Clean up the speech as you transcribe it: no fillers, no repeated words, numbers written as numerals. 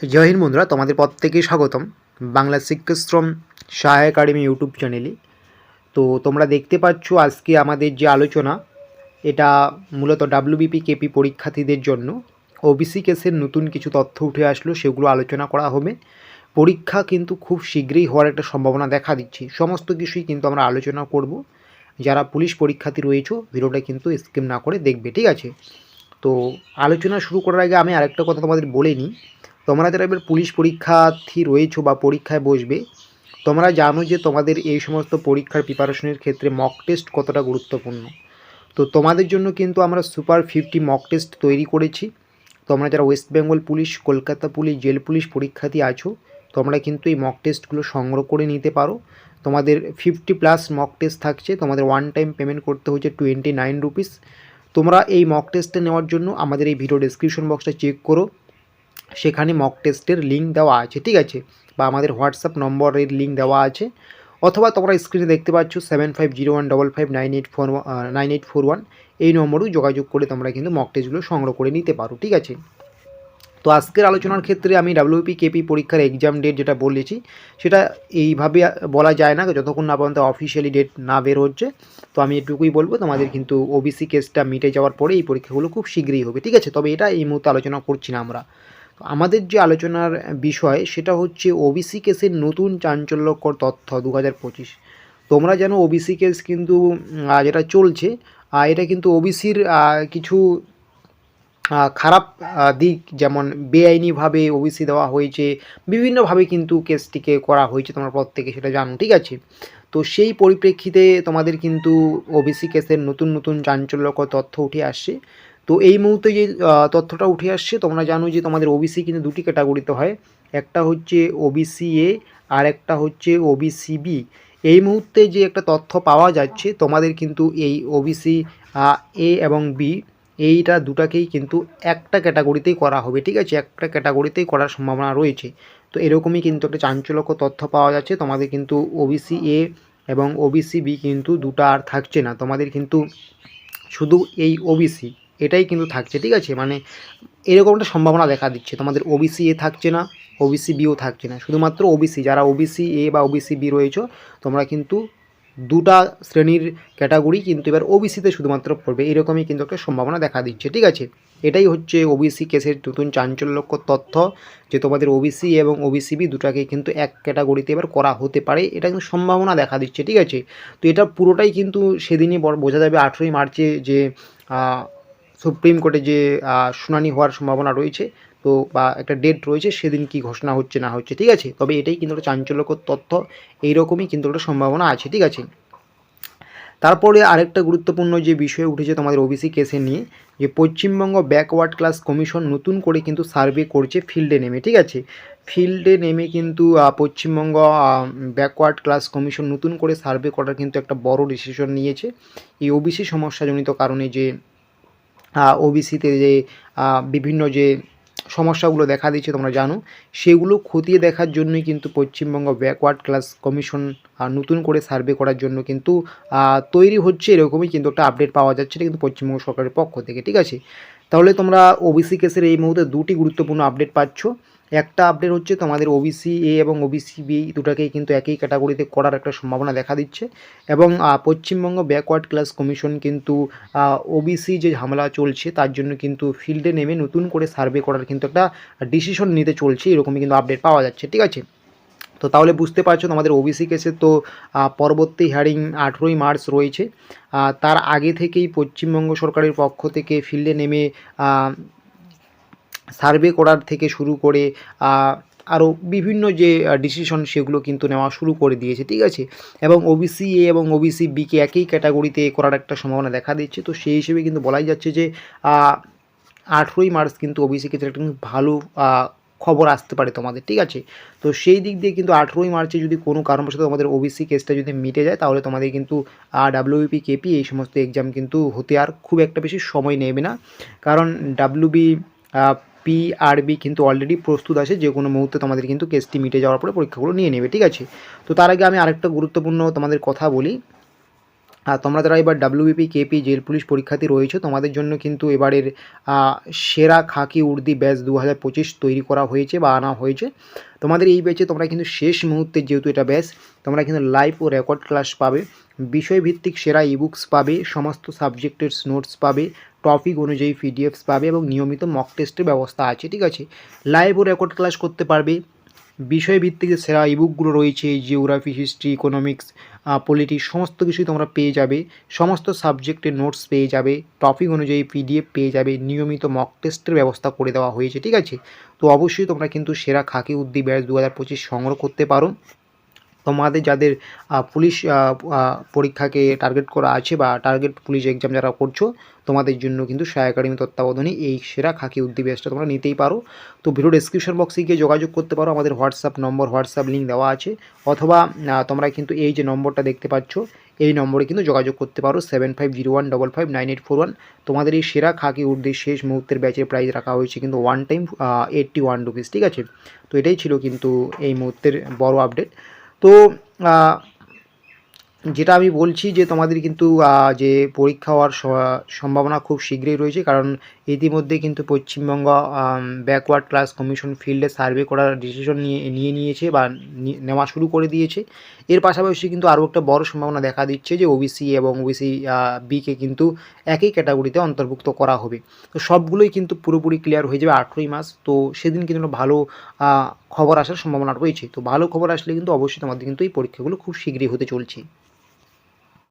জয় হিন্দ বন্ধুরা, তোমাদের প্রত্যেকেই স্বাগতম বাংলা শিক্ষাশ্রম সহায়ক একাডেমি ইউটিউব চ্যানেলে। তো তোমরা দেখতে পাচ্ছ আজকে আমাদের যে আলোচনা, এটা মূলত ডাব্লিউবিপি কেপি পরীক্ষার্থীদের জন্য। ওবিসি কেসের নতুন কিছু তথ্য উঠে আসলো, সেগুলো আলোচনা করা হবে। পরীক্ষা কিন্তু খুব শীঘ্রই হওয়ার একটা সম্ভাবনা দেখা দিচ্ছে। সমস্ত কিছুই কিন্তু আমরা আলোচনা করব। যারা পুলিশ পরীক্ষার্থী রয়েছে ভিডিওটা কিন্তু স্কিপ না করে দেখবে, ঠিক আছে? তো আলোচনা শুরু করার আগে আমি আরেকটা কথা তোমাদের বলে নিই। তোমরা যারা এবার পুলিশ পরীক্ষার্থী রয়েছো বা পরীক্ষায় বসবে, তোমরা জানো যে তোমাদের এই সমস্ত পরীক্ষার প্রিপারেশনের ক্ষেত্রে মক টেস্ট কতটা গুরুত্বপূর্ণ। তো তোমাদের জন্য কিন্তু আমরা সুপার 50 মক টেস্ট তৈরি করেছি। তোমরা যারা West Bengal police, Kolkata police, jail police পরীক্ষার্থী আছো, তোমরা কিন্তু এই মক টেস্টগুলো সংগ্রহ করে নিতে পারো। তোমাদের 50+ মক টেস্ট থাকছে। তোমাদের ওয়ান টাইম পেমেন্ট করতে হচ্ছে 29 রুপিস। তোমরা এই মক টেস্টে নেওয়ার জন্য আমাদের এই ভিডিও ডেসক্রিপশন বক্সটা চেক করো, সেখানে মক টেস্টের লিঙ্ক দেওয়া আছে, ঠিক আছে? বা আমাদের হোয়াটসঅ্যাপ নম্বরের লিঙ্ক দেওয়া আছে, অথবা তোমরা স্ক্রিনে দেখতে পাচ্ছ 7501559841 এই নম্বরেও যোগাযোগ করে তোমরা কিন্তু মক টেস্টগুলো সংগ্রহ করে নিতে পারো, ঠিক আছে? তো আজকের আলোচনার ক্ষেত্রে আমি ডাব্লিউপি কেপি পরীক্ষার এক্সাম ডেট যেটা বলেছি, সেটা এইভাবে বলা যায় না যতক্ষণ না পর্যন্ত অফিসিয়ালি ডেট না বের হচ্ছে। তো আমি এটুকুই বলবো, তোমাদের কিন্তু ওবিসি কেসটা মিটে যাওয়ার পরে এই পরীক্ষাগুলো খুব শীঘ্রই হবে, ঠিক আছে? তবে এটা এই মুহূর্তে আলোচনা করছি না আমরা। তো আমাদের যে আলোচনার বিষয় সেটা হচ্ছে ওবিসি কেসের নতুন চাঞ্চল্যকর তথ্য 2025। তোমরা জানো ওবিসি কেস কিন্তু যেটা চলছে, এটা কিন্তু ওবিসির কিছু খারাপ দিক, যেমন বেআইনিভাবে ওবিসি দেওয়া হয়েছে, বিভিন্নভাবে কিন্তু কেসটিকে করা হয়েছে, তোমরা প্রত্যেকে সেটা জানো, ঠিক আছে? তো সেই পরিপ্রেক্ষিতে তোমাদের কিন্তু ওবিসি কেসের নতুন নতুন চাঞ্চল্যকর তথ্য উঠে আসছে। তো এই মুহূর্তে যে তথ্যটা উঠে আসছে, তোমরা জানো যে তোমাদের ওবিসি কিন্তু দুটি ক্যাটাগরিতে হয়। একটা হচ্ছে ওবিসি এ, আর একটা হচ্ছে ওবিসি বি। এই মুহূর্তে যে একটা তথ্য পাওয়া যাচ্ছে, তোমাদের কিন্তু এই ওবিসি এ এবং বি, এইটা দুটাকেই কিন্তু একটা ক্যাটাগরিতেই করা হবে, ঠিক আছে? একটা ক্যাটাগরিতেই করার সম্ভাবনা রয়েছে। তো এরকমই কিন্তু একটা চাঞ্চল্যকর তথ্য পাওয়া যাচ্ছে। তোমাদের কিন্তু ওবিসি এ এবং ওবিসি বি কিন্তু দুটো আর থাকছে না, তোমাদের কিন্তু শুধু এই ওবিসি এটাই কিন্তু থাকছে, ঠিক আছে? মানে এরকম একটা সম্ভাবনা দেখা দিচ্ছে, তোমাদের ওবিসি এ থাকছে না, ওবিসি বিও থাকছে না, শুধুমাত্র ওবিসি। যারা ওবিসি এ বা ওবিসি বি রয়েছে, তোমরা কিন্তু দুটা শ্রেণীর ক্যাটাগরি কিন্তু এবার ওবিসিতে শুধুমাত্র পড়বে, এরকমই কিন্তু একটা সম্ভাবনা দেখা দিচ্ছে, ঠিক আছে? এটাই হচ্ছে ওবিসি কেসের নতুন চাঞ্চল্যকর তথ্য, যে তোমাদের ওবিসি এবং ওবিসি বি দুটাকে কিন্তু এক ক্যাটাগরিতে এবার করা হতে পারে, এটা কিন্তু সম্ভাবনা দেখা দিচ্ছে, ঠিক আছে? তো এটা পুরোটাই কিন্তু সেদিনই বোঝা যাবে, 18ই মার্চে যে সুপ্রিম কোর্টে যে শুনানি হওয়ার সম্ভাবনা রয়েছে, তো বা একটা ডেট রয়েছে, সেদিন কি ঘোষণা হচ্ছে না হচ্ছে, ঠিক আছে? তবে এটাই কিন্তু একটা চাঞ্চল্যকর তথ্য, এইরকমই কিন্তু একটা সম্ভাবনা আছে, ঠিক আছে? তারপরে আরেকটা গুরুত্বপূর্ণ যে বিষয় উঠেছে তোমাদের ওবিসি কেসে নিয়ে, যে পশ্চিমবঙ্গ ব্যাকওয়ার্ড ক্লাস কমিশন নতুন করে কিন্তু সার্ভে করছে ফিল্ডে নেমে, ঠিক আছে? ফিল্ডে নেমে কিন্তু পশ্চিমবঙ্গ ব্যাকওয়ার্ড ক্লাস কমিশন নতুন করে সার্ভে করার কিন্তু একটা বড় ডিসিশন নিয়েছে। এই ওবিসি সমস্যাজনিত কারণে যে ওবিসিতে যে বিভিন্ন যে সমস্যাগুলো দেখা দিচ্ছে তোমরা জানো, সেগুলো খতিয়ে দেখার জন্যই কিন্তু পশ্চিমবঙ্গ ব্যাকওয়ার্ড ক্লাস কমিশন নতুন করে সার্ভে করার জন্য কিন্তু তৈরি হচ্ছে, এরকমই কিন্তু একটা আপডেট পাওয়া যাচ্ছে, এটা কিন্তু পশ্চিমবঙ্গ সরকারের পক্ষ থেকে, ঠিক আছে? তাহলে তোমরা ওবিসি কেসের এই মুহূর্তে দুটি গুরুত্বপূর্ণ আপডেট পাচ্ছ। একটা আপডেট হচ্ছে তোমাদের ওবিসি এ এবং ওবিসি বি দুটাকেই কিন্তু একই ক্যাটাগরিতে করার একটা সম্ভাবনা দেখা দিচ্ছে, এবং পশ্চিমবঙ্গ ব্যাকওয়ার্ড ক্লাস কমিশন কিন্তু ওবিসি যে ঝামেলা চলছে তার জন্য কিন্তু ফিল্ডে নেমে নতুন করে সার্ভে করার কিন্তু একটা ডিসিশন নিতে চলছে, এরকমই কিন্তু আপডেট পাওয়া যাচ্ছে, ঠিক আছে? তো তাহলে বুঝতে পারছো তোমাদের ওবিসি কেসে তো পরবর্তী হিয়ারিং 18ই মার্চ রয়েছে। তার আগে থেকেই পশ্চিমবঙ্গ সরকারের পক্ষ থেকে ফিল্ডে নেমে সার্ভে করার থেকে শুরু করে আরও বিভিন্ন যে ডিসিশন সেগুলো কিন্তু নেওয়া শুরু করে দিয়েছে, ঠিক আছে? এবং ওবিসি এ এবং ওবিসি বিকে একই ক্যাটাগরিতে করার একটা সম্ভাবনা দেখা দিচ্ছে। তো সেই হিসেবে কিন্তু বলাই যাচ্ছে যে 18ই মার্চ কিন্তু ওবিসি ক্ষেত্রে একটা কিন্তু ভালো খবর আসতে পারে তোমাদের, ঠিক আছে? তো সেই দিক দিয়ে কিন্তু 18ই মার্চে যদি কোনো কারণবশত তোমাদের ওবিসি কেসটা যদি মিটে যায়, তাহলে তোমাদের কিন্তু ডাব্লিউবিপি কেপি এই সমস্ত এক্সাম কিন্তু হতে আর খুব একটা বেশি সময় নেবে না, কারণ ডাব্লিউবি পিআরবি কিন্তু অলরেডি প্রস্তুত আছে, যে কোনো মুহূর্তে তোমাদের কিন্তু কেসটি মিটে যাওয়ার পরে পরীক্ষাগুলো নিয়ে নেবে, ঠিক আছে? তো তার আগে আমি আরেকটা গুরুত্বপূর্ণ তোমাদের কথা বলি, আর তোমরা যারা এবার ডাব্লিউবিপি কেপি জেল পুলিশ পরীক্ষার্থী রয়েছে তোমাদের জন্য কিন্তু এবারের সেরা খাকি উর্দি ব্যাচ 2025 তৈরি করা হয়েছে বা আনা হয়েছে। তোমাদের এই ব্যাচে তোমরা কিন্তু শেষ মুহূর্তে, যেহেতু এটা ব্যাচ, তোমরা কিন্তু লাইভ ও রেকর্ড ক্লাস পাবে, বিষয়ভিত্তিক সেরা ইবুকস পাবে, সমস্ত সাবজেক্টের নোটস পাবে, টপিক অনুযায়ী পিডিএফস পাবে এবং নিয়মিত মক টেস্টের ব্যবস্থা আছে। ঠিক আছে, লাইভ ও রেকর্ড ক্লাস করতে পারবে, বিষয়ভিত্তিক যে সেরা ইবুকগুলো রয়েছে, জিওগ্রাফি, হিস্ট্রি, ইকোনমিক্স, পলিটিক্স, সমস্ত কিছুই তোমরা পেয়ে যাবে, সমস্ত সাবজেক্টের নোটস পেয়ে যাবে, টপিক অনুযায়ী পিডিএফ পেয়ে যাবে, নিয়মিত মক টেস্টের ব্যবস্থা করে দেওয়া হয়েছে। ঠিক আছে, তো অবশ্যই তোমরা কিন্তু সেরা খাকি উর্দি ব্যাচ 2025 সংগ্রহ করতে পারো। তোমাদের যাদের পুলিশ পরীক্ষাকে টার্গেট করা আছে বা টার্গেট পুলিশ এক্সাম যারা করছো, তোমাদের জন্য কিন্তু সায়া একাডেমি তত্ত্বাবধানে এই সেরা খাকি উর্দি ব্যাচটা তোমরা নিতেই পারো। তো ভিডিও ডেসক্রিপশন বক্সে গিয়ে যোগাযোগ করতে পারো, আমাদের হোয়াটসঅ্যাপ নম্বর, হোয়াটসঅ্যাপ লিঙ্ক দেওয়া আছে, অথবা তোমরা কিন্তু এই যে নম্বরটা দেখতে পাচ্ছ এই নম্বরে কিন্তু যোগাযোগ করতে পারো 7501559841। তোমাদের এই সেরা খাকি উর্দির শেষ মুহূর্তের ব্যাচের প্রাইস রাখা হয়েছে কিন্তু ওয়ান টাইম 81 রুপিস। ঠিক আছে, তো এটাই ছিল কিন্তু এই মুহূর্তের বড় আপডেট। তো যেটা আমি বলছি যে তোমাদের কিন্তু যে পরীক্ষা হওয়ার সম্ভাবনা খুব শীঘ্রই রয়েছে, কারণ ইতিমধ্যে কিন্তু পশ্চিমবঙ্গ ব্যাকওয়ার্ড ক্লাস কমিশন ফিল্ডে সার্ভে করার ডিসিশন নিয়েছে বা নেওয়া শুরু করে দিয়েছে। এর পাশাপাশি কিন্তু আরও একটা বড় সম্ভাবনা দেখা দিচ্ছে যে ওবিসি এবং ওবিসি বিকে কিন্তু একই ক্যাটাগরিতে অন্তর্ভুক্ত করা হবে। তো সবগুলোই কিন্তু পুরোপুরি ক্লিয়ার হয়ে যাবে 18ই মাস। তো সেদিন কিন্তু ভালো খবর আসার সম্ভাবনা রয়েছে। তো ভালো খবর আসলে কিন্তু অবশ্যই তোমাদের কিন্তু এই পরীক্ষাগুলো খুব শীঘ্রই হতে চলছে।